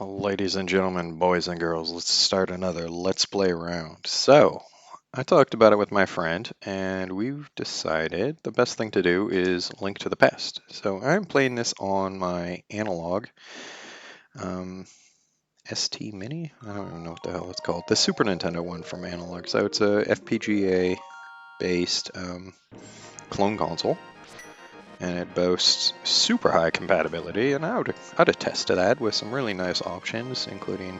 Ladies and gentlemen, boys and girls, let's start another Let's Play round. So, I talked about it with my friend, and we've decided the best thing to do is Link to the Past. So, I'm playing this on my analog um, ST Mini? I don't even know what the hell it's called. The Super Nintendo one from Analog. So, it's a FPGA-based clone console, and it boasts super high compatibility, and I'd attest to that with some really nice options, including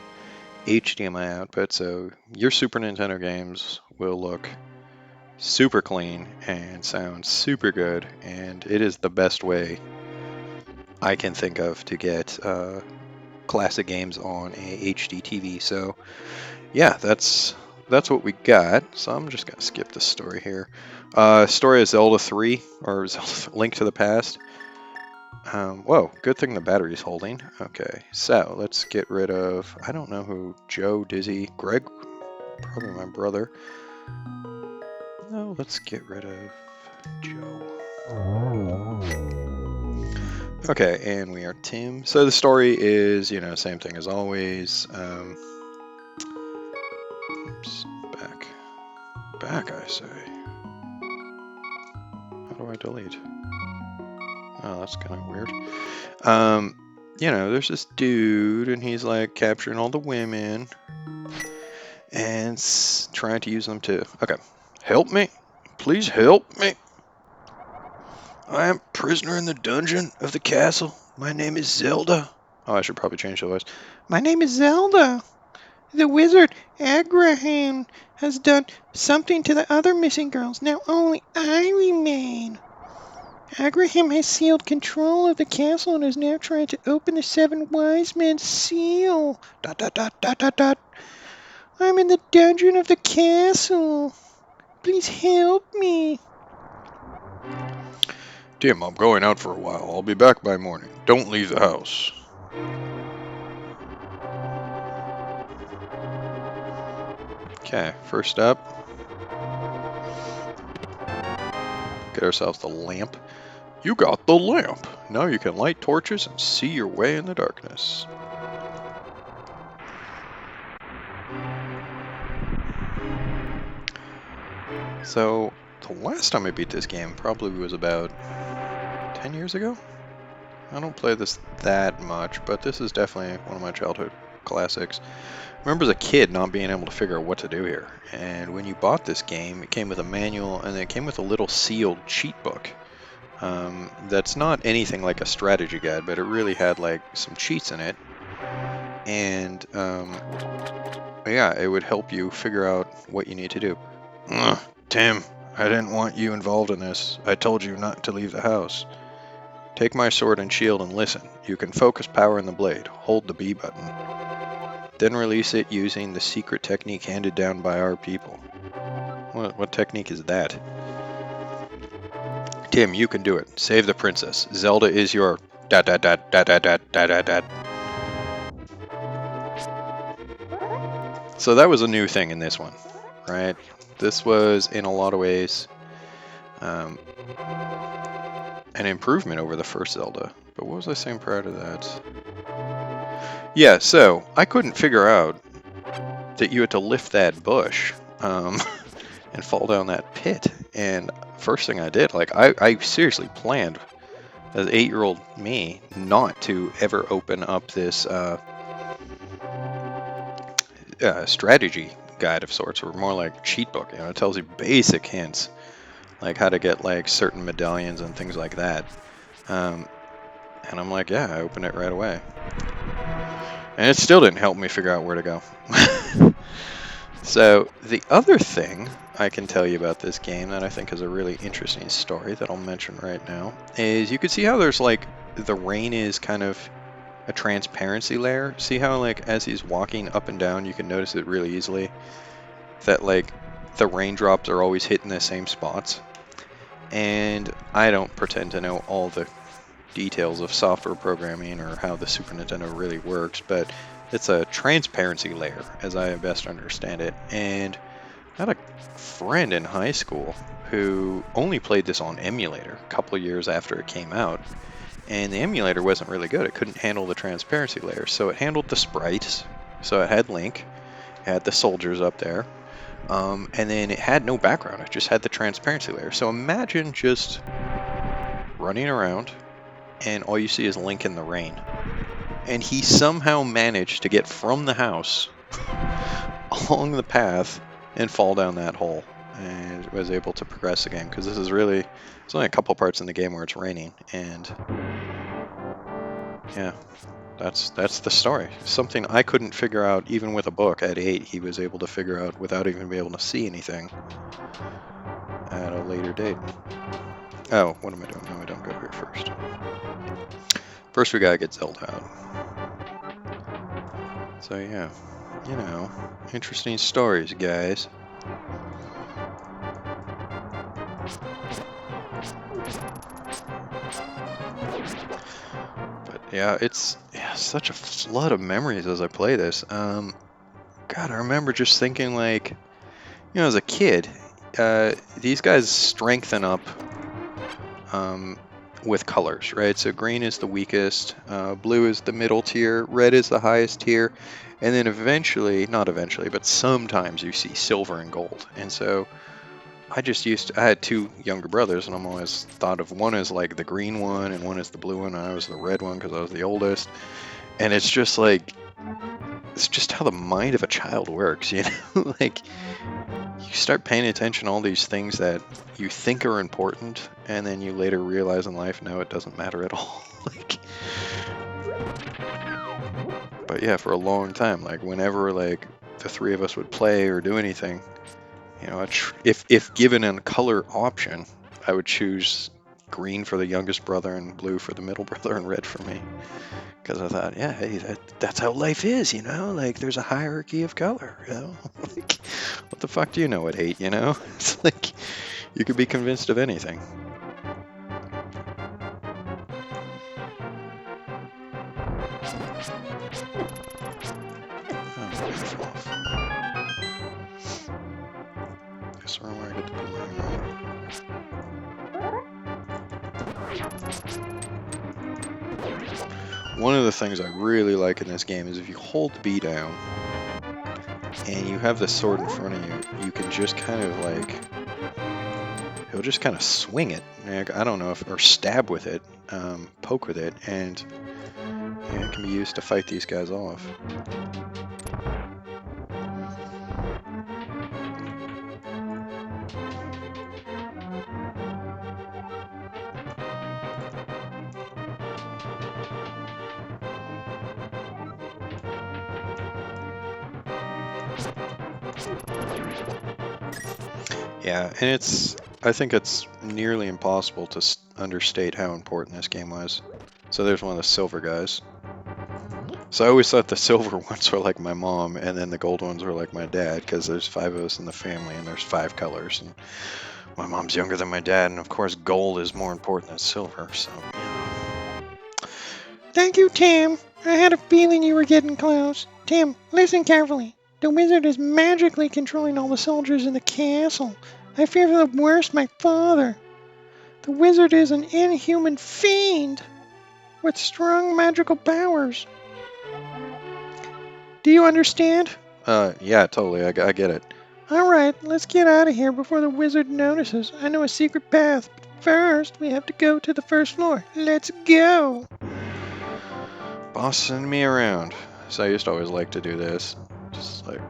HDMI output, so your Super Nintendo games will look super clean and sound super good, and it is the best way I can think of to get classic games on a HD TV. So yeah, that's what we got. So I'm just gonna skip the story here. Story of Zelda 3 or Zelda Link to the Past. Whoa, good thing the battery's holding. Okay, so let's get rid of, I don't know who, Joe, Dizzy, Greg, probably my brother. No, let's get rid of Joe. Okay, and we are Tim. So the story is, same thing as always. Oops, back, I say. How do I delete? Oh, that's kind of weird. There's this dude, and he's like capturing all the women and trying to use them to. Okay, help me, please help me. I am prisoner in the dungeon of the castle. My name is Zelda. Oh, I should probably change the voice. My name is Zelda. The wizard, Agrahan, has done something to the other missing girls. Now only I remain. Agraham has sealed control of the castle and is now trying to open the seven wise men's seal. Dot, dot, dot, dot, dot, dot. I'm in the dungeon of the castle. Please help me. Tim, I'm going out for a while. I'll be back by morning. Don't leave the house. Okay, first up, get ourselves the lamp. You got the lamp. Now you can light torches and see your way in the darkness. So, the last time I beat this game probably was about 10 years ago? I don't play this that much, but this is definitely one of my childhood classics. I remember as a kid not being able to figure out what to do here. And when you bought this game, it came with a manual and it came with a little sealed cheat book. That's not anything like a strategy guide, but it really had like some cheats in it. And yeah, it would help you figure out what you need to do. Tim, I didn't want you involved in this. I told you not to leave the house. Take my sword and shield and listen. You can focus power in the blade. Hold the B button. Then release it using the secret technique handed down by our people. What technique is that? Tim, you can do it. Save the princess. Zelda is your dad. So that was a new thing in this one, right? This was, in a lot of ways, an improvement over the first Zelda. But what was I saying prior to that? Yeah, so I couldn't figure out that you had to lift that bush and fall down that pit. And first thing I did, like I seriously planned as 8-year-old me not to ever open up this strategy guide of sorts, or more like cheat book. It tells you basic hints, like how to get like certain medallions and things like that. And I'm like, yeah, I opened it right away. And it still didn't help me figure out where to go. So the other thing I can tell you about this game that I think is a really interesting story that I'll mention right now is you can see how there's like the rain is kind of a transparency layer. See how like as he's walking up and down you can notice it really easily that like the raindrops are always hitting the same spots. And I don't pretend to know all the details of software programming or how the Super Nintendo really works, but it's a transparency layer as I best understand it. And I had a friend in high school who only played this on emulator a couple of years after it came out, And the emulator wasn't really good. It couldn't handle the transparency layer. So it handled the sprites. So it had Link, it had the soldiers up there, and then it had no background. It just had the transparency layer. So imagine just running around and all you see is Link in the rain. And he somehow managed to get from the house along the path and fall down that hole, and was able to progress the game, because this is really, there's only a couple parts in the game where it's raining, and yeah, that's the story. Something I couldn't figure out even with a book at 8, he was able to figure out without even being able to see anything at a later date. Oh, what am I doing? No, I don't go here first. First we gotta get Zelda out. So yeah, you know, interesting stories, guys. But yeah, it's such a flood of memories as I play this. God, I remember just thinking, like, as a kid, these guys strengthen up with colors, right? So green is the weakest, blue is the middle tier, red is the highest tier, and then eventually, not eventually, but sometimes you see silver and gold. And so I had two younger brothers, and I'm always thought of one as like the green one and one as the blue one, and I was the red one because I was the oldest. And it's just like, it's just how the mind of a child works, you know? Like, you start paying attention to all these things that you think are important, and then you later realize in life, no, it doesn't matter at all. Like, but yeah, for a long time, like whenever like the three of us would play or do anything, if given a color option, I would choose green for the youngest brother and blue for the middle brother and red for me. Because I thought, yeah, hey, that's how life is, you know? Like, there's a hierarchy of color, you know? Like, what the fuck do you know at 8, you know? It's like, you could be convinced of anything. Oh, fell off. Guess where I get the boomerang on. One of the things I really like in this game is if you hold B down and you have the sword in front of you, you can just kind of like, he'll just kind of swing it. I don't know if, or stab with it, poke with it, and yeah, it can be used to fight these guys off. Yeah, and I think it's nearly impossible to understate how important this game was. So there's one of the silver guys. So I always thought the silver ones were like my mom, and then the gold ones were like my dad, because there's 5 of us in the family, and there's 5 colors, and my mom's younger than my dad, and of course gold is more important than silver, so, you know. Thank you, Tim. I had a feeling you were getting close. Tim, listen carefully. The wizard is magically controlling all the soldiers in the castle. I fear for the worst, my father. The wizard is an inhuman fiend with strong magical powers. Do you understand? Yeah, totally. I get it. Alright, let's get out of here before the wizard notices. I know a secret path, but first we have to go to the first floor. Let's go! Bossing me around. So I used to always like to do this. Just like,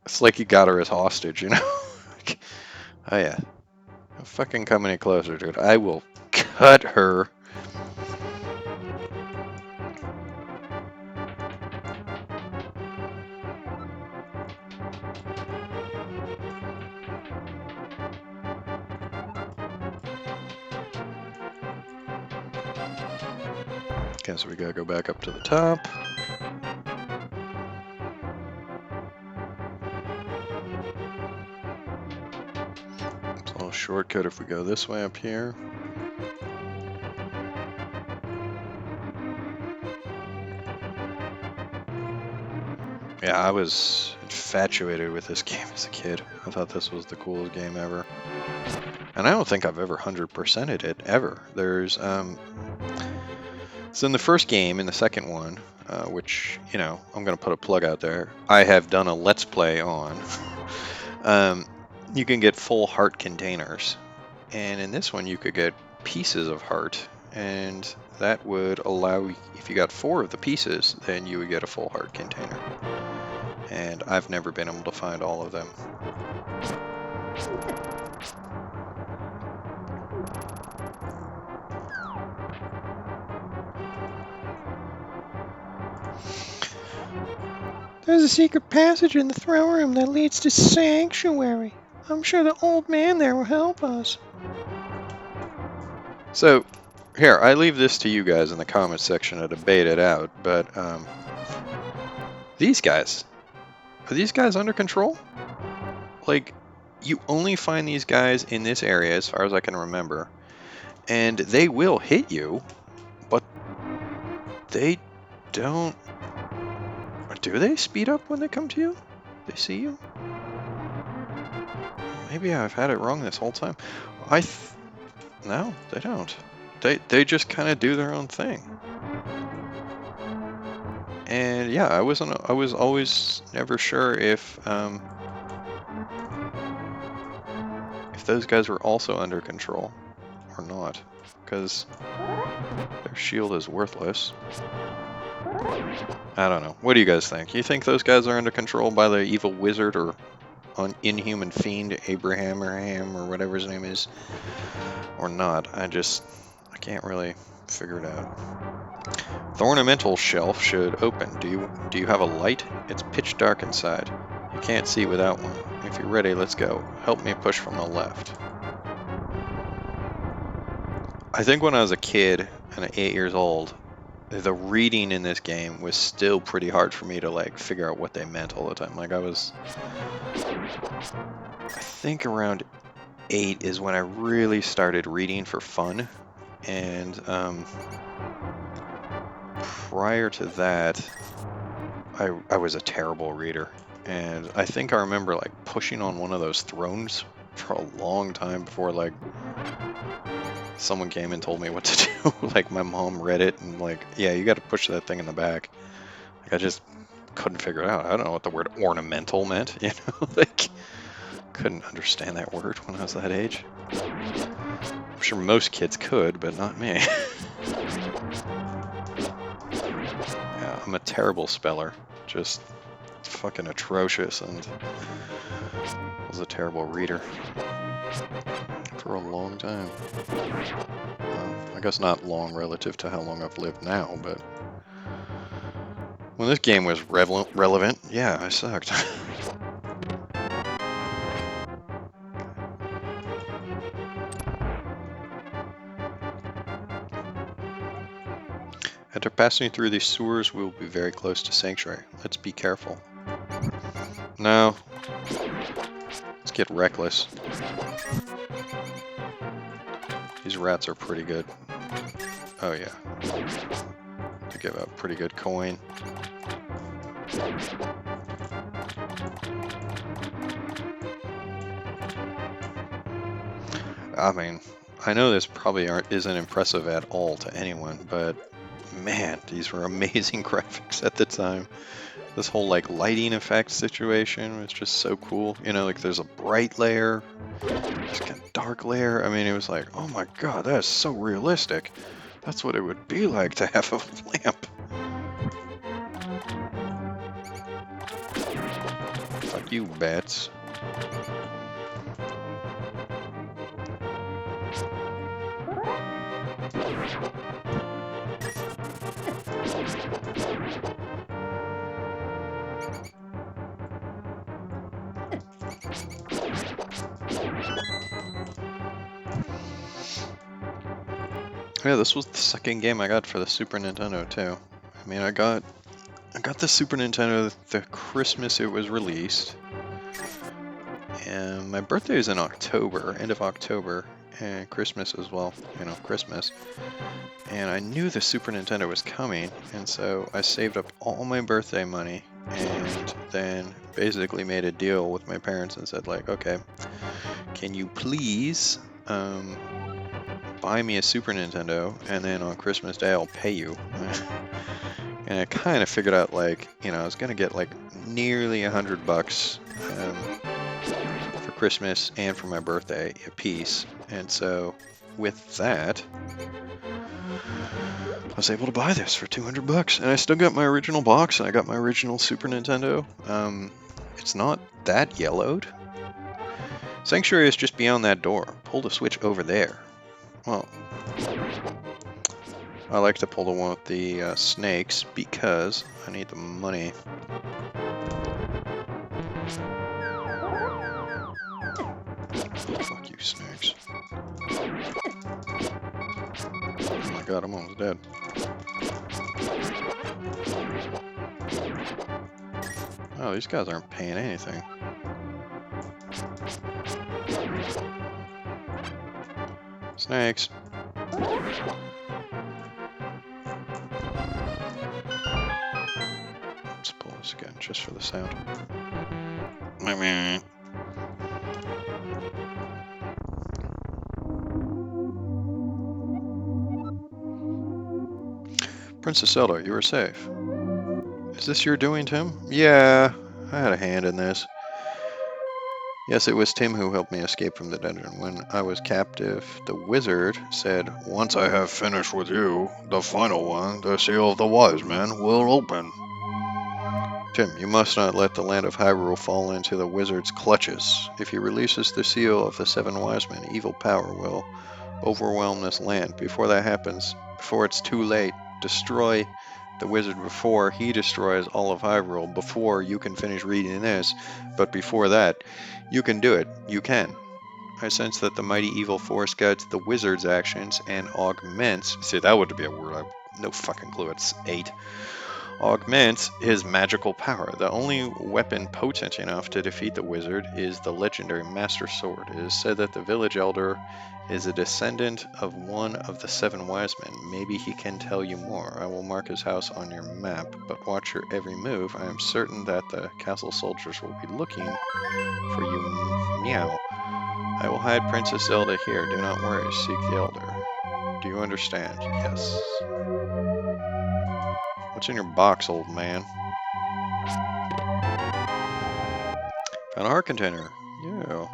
it's like you got her as hostage, you know? Oh yeah. Don't fucking come any closer, dude. I will cut her. Okay, so we gotta go back up to the top. It's a little shortcut if we go this way up here. Yeah, I was infatuated with this game as a kid. I thought this was the coolest game ever. And I don't think I've ever 100%ed it, ever. There's, So in the first game, in the second one, which, you know, I'm going to put a plug out there, I have done a Let's Play on, um, you can get full heart containers. And in this one, you could get pieces of heart. And that would allow, if you got 4 of the pieces, then you would get a full heart container. And I've never been able to find all of them. There's a secret passage in the throne room that leads to Sanctuary. I'm sure the old man there will help us. So, here, I leave this to you guys in the comments section to debate it out, but these guys, are these guys under control? Like, you only find these guys in this area as far as I can remember, and they will hit you, but they don't... Do they speed up when they come to you? They see you? Maybe I've had it wrong this whole time. No, they don't. They just kind of do their own thing. And yeah, I was always never sure if those guys were also under control or not, because their shield is worthless. I don't know. What do you guys think? You think those guys are under control by the evil wizard or inhuman fiend Abraham or whatever his name is, or not? I can't really figure it out. The ornamental shelf should open. Do you have a light? It's pitch dark inside. You can't see without one. If you're ready, let's go. Help me push from the left. I think when I was a kid and 8 years old, the reading in this game was still pretty hard for me to like figure out what they meant all the time. Like I think around 8 is when I really started reading for fun, and prior to that, I was a terrible reader, and I think I remember like pushing on one of those thrones for a long time before like someone came and told me what to do. Like my mom read it and like, yeah, you got to push that thing in the back. Like I just couldn't figure it out. I don't know what the word ornamental meant, you know, like couldn't understand that word when I was that age. I'm sure most kids could, but not me. Yeah, I'm a terrible speller, just fucking atrocious, and was a terrible reader for a long time. I guess not long relative to how long I've lived now, but when this game was relevant, yeah, I sucked. After passing through these sewers, we will be very close to Sanctuary. Let's be careful. No. Let's get reckless. These rats are pretty good. Oh yeah. To give a pretty good coin. I mean, I know this probably isn't impressive at all to anyone, but man, these were amazing graphics at the time. This whole like lighting effect situation was just so cool. You know, like there's a bright layer, there's kind of dark layer. I mean, it was like, oh my god, that is so realistic. That's what it would be like to have a lamp. Fuck you, bats. Yeah, this was the second game I got for the Super Nintendo too. I mean, I got the Super Nintendo the Christmas it was released, and my birthday is in October, end of October, and Christmas as well. You know, Christmas. And I knew the Super Nintendo was coming, and so I saved up all my birthday money, and then basically made a deal with my parents and said like, okay, can you please buy me a Super Nintendo, and then on Christmas Day I'll pay you. And I kind of figured out, like, you know, I was gonna get like nearly $100 for Christmas and for my birthday a piece, and so with that, I was able to buy this for $200, and I still got my original box, and I got my original Super Nintendo. It's not that yellowed. Sanctuary is just beyond that door. Pull the switch over there. Well, I like to pull the one with the snakes because I need the money. Fuck you, snakes. Oh my god, I'm almost dead. Oh, these guys aren't paying anything. Snakes. Let's pull this again, just for the sound. Princess Zelda, you are safe. Is this your doing, Tim? Yeah, I had a hand in this. Yes, it was Tim who helped me escape from the dungeon. When I was captive, the wizard said, "Once I have finished with you, the final one, the seal of the wise men, will open." Tim, you must not let the land of Hyrule fall into the wizard's clutches. If he releases the seal of the seven wise men, evil power will overwhelm this land. Before that happens, before it's too late, destroy the wizard before he destroys all of Hyrule, before you can finish reading this, but before that, you can do it. You can. I sense that the mighty evil force guides the wizard's actions and augments. See, that would be a word. I have no fucking clue. It's 8. Augments his magical power. The only weapon potent enough to defeat the wizard is the legendary Master Sword. It is said that the village elder is a descendant of one of the seven wise men. Maybe he can tell you more. I will mark his house on your map, but watch your every move. I am certain that the castle soldiers will be looking for you. Meow. I will hide Princess Zelda here. Do not worry. Seek the elder. Do you understand? Yes. What's in your box, old man? Found a heart container. Yeah.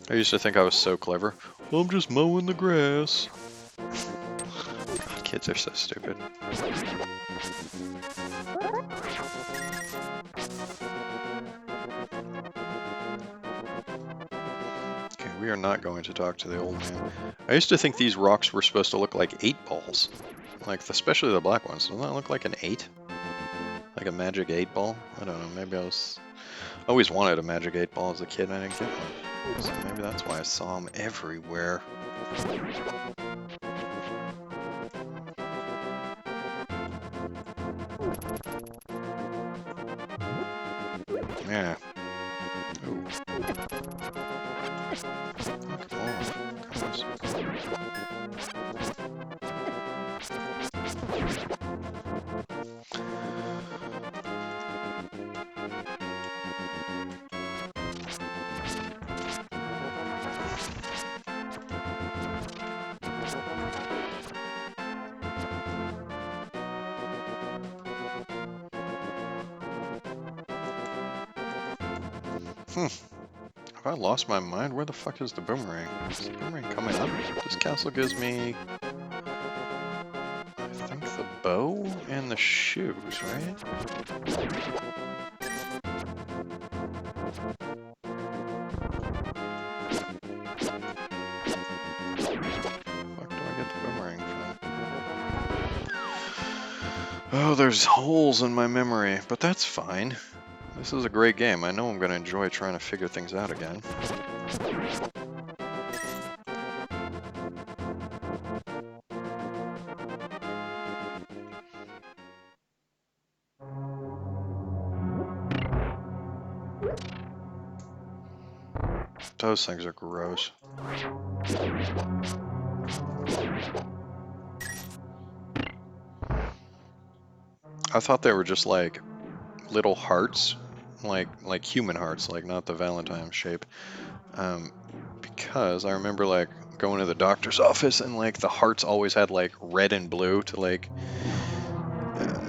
I used to think I was so clever. I'm just mowing the grass. God, kids are so stupid. Okay, we are not going to talk to the old man. I used to think these rocks were supposed to look like 8 balls. Like, especially the black ones. Doesn't that look like an 8? Like a magic 8 ball? I don't know, maybe I always wanted a magic 8 ball as a kid and I didn't get one. So maybe that's why I saw them everywhere. Yeah. Ooh. Come on. Have I lost my mind? Where the fuck is the boomerang? Is the boomerang coming up? This castle gives me, I think, the bow and the shoes, right? Fuck do I get the boomerang from? Oh, there's holes in my memory, but that's fine. This is a great game. I know I'm going to enjoy trying to figure things out again. Those things are gross. I thought they were just like little hearts, like human hearts, like not the Valentine's shape. Um, because I remember like going to the doctor's office and like the hearts always had like red and blue to like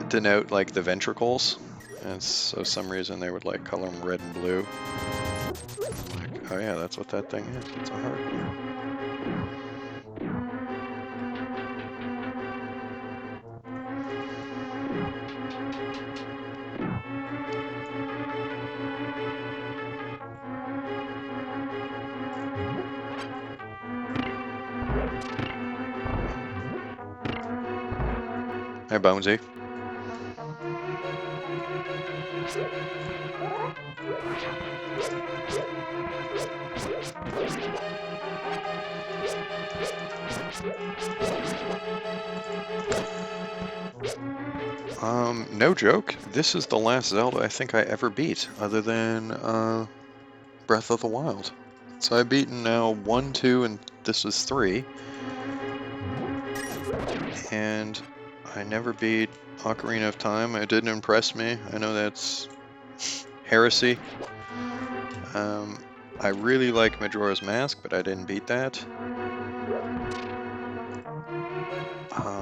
denote like the ventricles, and so some reason they would like color them red and blue. I'm like, oh yeah, that's what that thing is. It's a heart. Hey, Bonesy. No joke. This is the last Zelda I think I ever beat, other than Breath of the Wild. So I've beaten now 1, 2, and this is 3, and I never beat Ocarina of Time. It didn't impress me. I know that's heresy. I really like Majora's Mask, but I didn't beat that.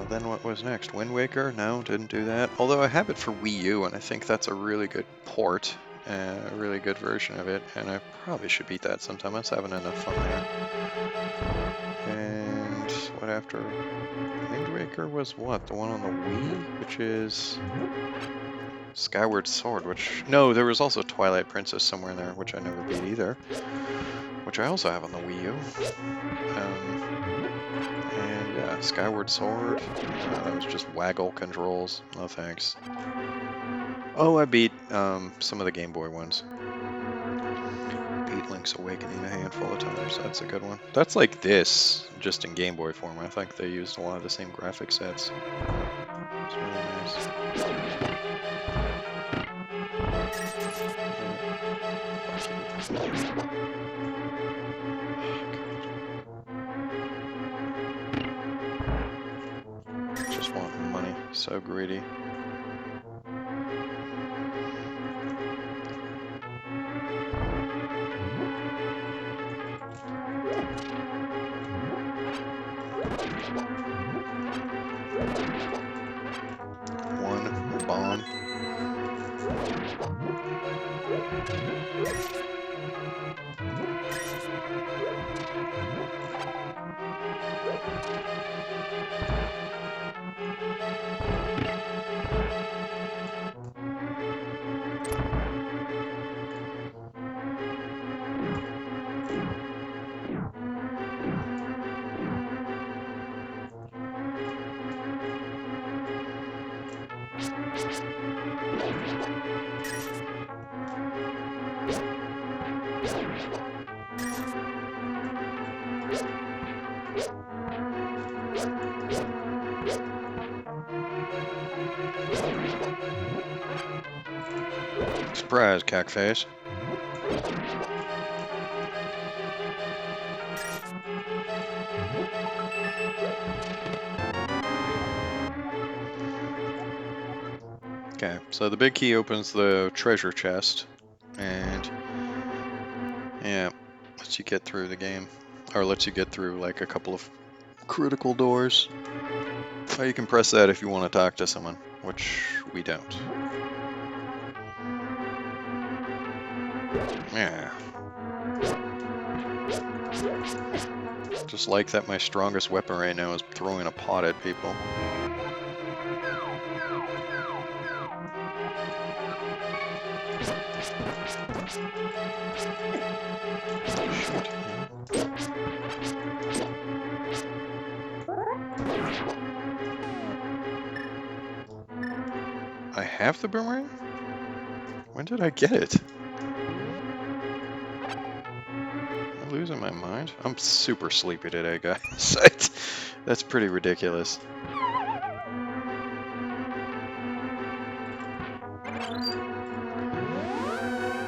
Then what was next? Wind Waker? No, didn't do that. Although I have it for Wii U, and I think that's a really good port, a really good version of it, and I probably should beat that sometime. I was having enough fun there. And what after Wind Waker was what? The one on the Wii, which is Skyward Sword, which... No, there was also Twilight Princess somewhere in there, which I never beat either, which I also have on the Wii U. And yeah, Skyward Sword. That was just waggle controls. No thanks. Oh, I beat some of the Game Boy ones. Beat Link's Awakening a handful of times. That's a good one. That's like this, just in Game Boy form. I think they used a lot of the same graphic sets. It's really nice. Just want money. So greedy. One bomb. Surprise, cackface. Okay, so the big key opens the treasure chest, and yeah, lets you get through the game, or lets you get through like a couple of critical doors. Or you can press that if you want to talk to someone, which we don't. Yeah. Just like that my strongest weapon right now is throwing a pot at people. Shoot. I have the boomerang? When did I get it? Am I losing my mind? I'm super sleepy today, guys. That's pretty ridiculous.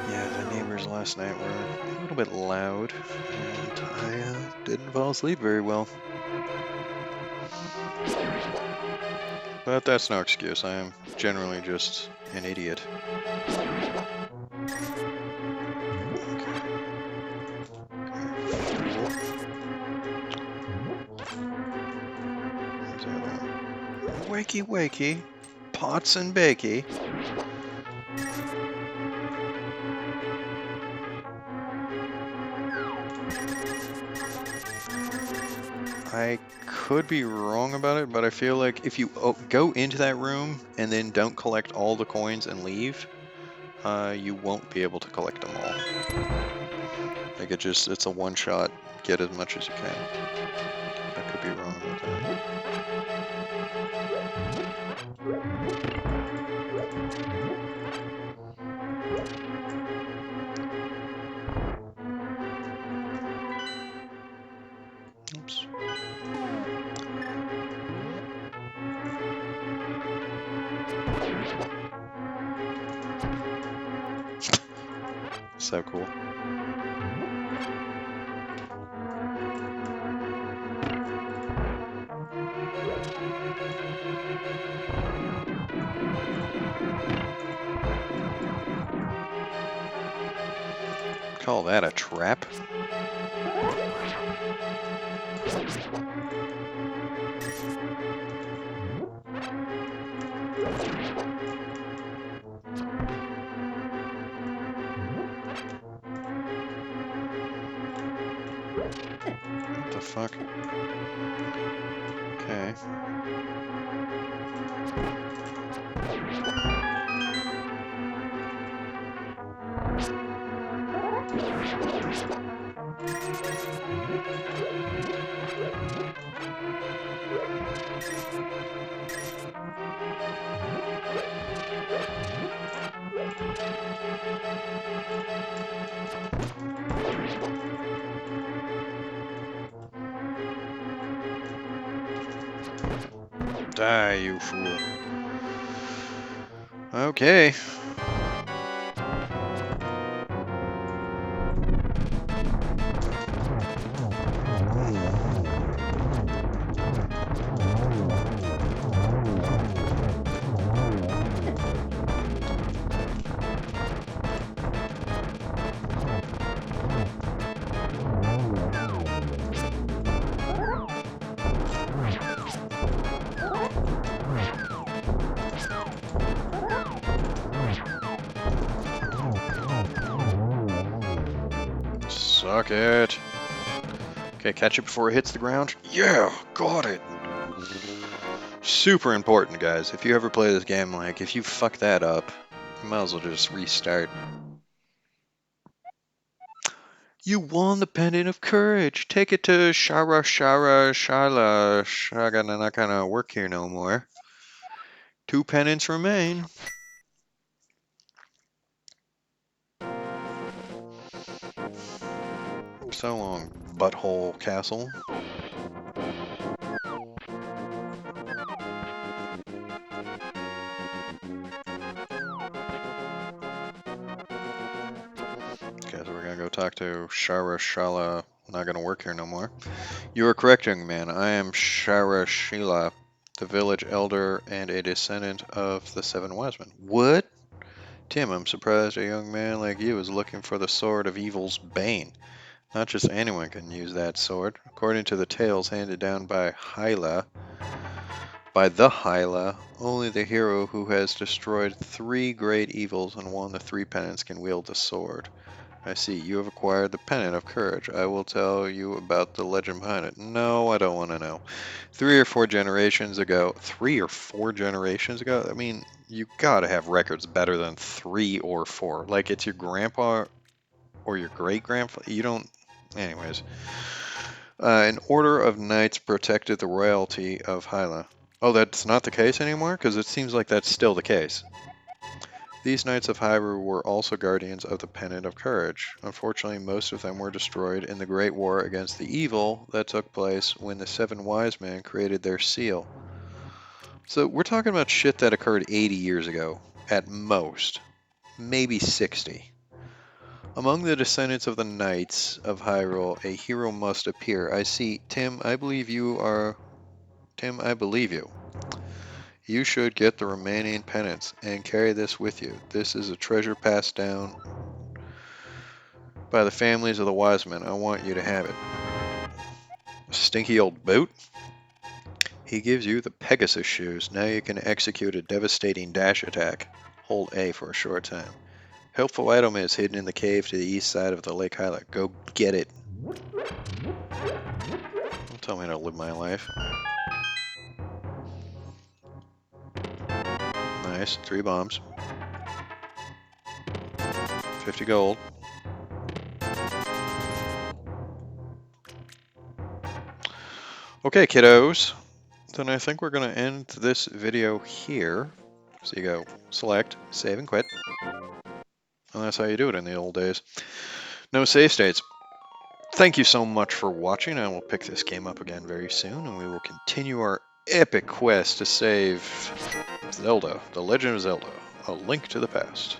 Yeah, the neighbors last night were a little bit loud, and I didn't fall asleep very well. But that's no excuse. I am generally just an idiot. Fool. Where's the other one? Wakey, wakey. Pots and bakey. I could be wrong about it, but I feel like if you go into that room and then don't collect all the coins and leave, you won't be able to collect them all. Like it's a one shot, get as much as you can. I could be wrong about that. Oops. So cool. Call that a trap? What the fuck? Okay. Die, you fool. Okay. Suck it. Okay, catch it before it hits the ground. Yeah, got it. Super important, guys. If you ever play this game, like, if you fuck that up, you might as well just restart. You won the Pendant of Courage. Take it to Shara Shala. Shaga, not gonna work here no more. 2 pendants remain. So long, Butthole Castle. Okay, so we're gonna go talk to Shara Shala. Not gonna work here no more. You are correct, young man. I am Shara Shila, the village elder and a descendant of the 7 wise men. What? Tim, I'm surprised a young man like you is looking for the sword of evil's bane. Not just anyone can use that sword. According to the tales handed down by the Hyla, only the hero who has destroyed 3 great evils and won the 3 pendants can wield the sword. I see, you have acquired the Pendant of Courage. I will tell you about the legend behind it. No, I don't want to know. 3 or 4 generations ago. 3 or 4 generations ago? I mean, you gotta have records better than 3 or 4. Like, it's your grandpa or your great-grandfather. You don't... Anyways. An order of knights protected the royalty of Hyla. Oh, that's not the case anymore? Because it seems like that's still the case. These Knights of Hyrule were also guardians of the Pendant of Courage. Unfortunately, most of them were destroyed in the Great War against the evil that took place when the 7 wise men created their seal. So we're talking about shit that occurred 80 years ago, at most. Maybe 60. Among the descendants of the Knights of Hyrule, a hero must appear. I see. Tim, I believe you are... Tim, I believe you. You should get the remaining penance and carry this with you. This is a treasure passed down by the families of the wise men. I want you to have it. Stinky old boot. He gives you the Pegasus shoes. Now you can execute a devastating dash attack. Hold A for a short time. Helpful item is hidden in the cave to the east side of the Lake Hyla. Go get it. Don't tell me how to live my life. Nice. 3 bombs. 50 gold. Okay, kiddos. Then I think we're going to end this video here. So you go select, save, and quit. And that's how you do it in the old days. No save states. Thank you so much for watching. I will pick this game up again very soon, and we will continue our epic quest to save Zelda, The Legend of Zelda, A Link to the Past.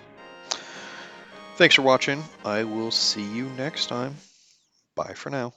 Thanks for watching. I will see you next time. Bye for now.